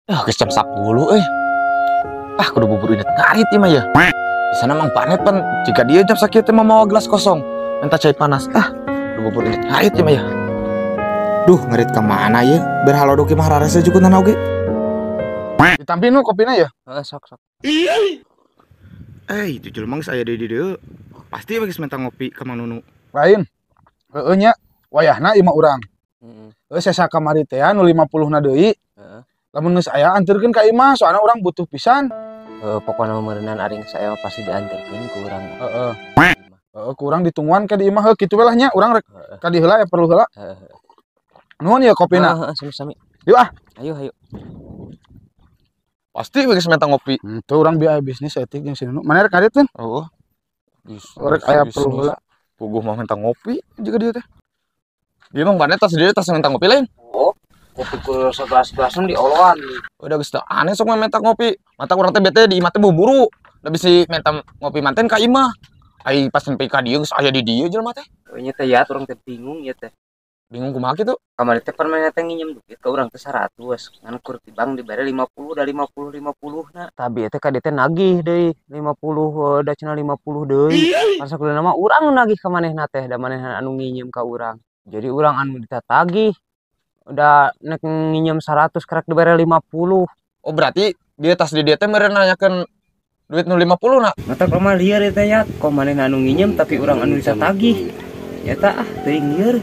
Geus jam 10 kudu bubur ini ngarit ieu mah ya. Di sana Mang Pane pan jika dia jam sakieu teh mau gelas kosong minta cai panas. Kudu bubur ini ngarit ieu mah ya. Duh, ngarit ka mana ya? Berhalo doki mah rarese jukunan oge. Ditampin nu kopina ya? Sok. Itu jelema geus aya di dieu. Pasti geus minta ngopi ka Mang Nunu. Lain. Heueuh nya wayahna 5 urang. Sesa kamari teh anu 50 na deui. Lamun geus aya anterkeun ka imah soalna urang butuh pisan. Pokoknya meureunan aring saya pasti diantarkeun ku urang. Ku urang ditungguan ka di imah heuh kitu we lah nya urang rek ka dieu heula perlu heula. Nuhun ya kopina. Sami-sami. Yuk Ayo. Pasti geus minta ngopi. Tuh urang biaya bisnis etik jeung si Nunu. Mana rek ngarit kan? Rek aya perlu heula. Puguh mah minta ngopi juga dia teh. Dia Mang Pane tas minta ngopi lain. Kopi ku segelas-gelas di oloan. Udah geus teu aneh sok minta ngopi. Mata urang teh bete di imah teh buru-buru. Da bisa minta ngopi manten ka imah. Ai pas sampai ka dieu geus aya di dieu jelema teh. Nya teh ya urang teh bingung ya teh. Bingung kumaha kitu? Kamari teh permainan teh nginjem duit ka urang teh 100. Ngan kur ti bank dibere 50 da 50 na. Tapi teh ka dieu teh nagih deui 50 da cenah 50 deui. Masa kudu nama urang nagih ka manehna teh da manehna anu nginjem ka urang. Jadi urang anu ditatagih udah nek nginjem 100 karek dibere 50. Oh berarti dia tas di dia teh meureun nanyakeun duit nu 50 na. Mata kok mah lieur eta ya. Kok manehna anu nginjem tapi urang anu ditatagih. Eta teuing lieur.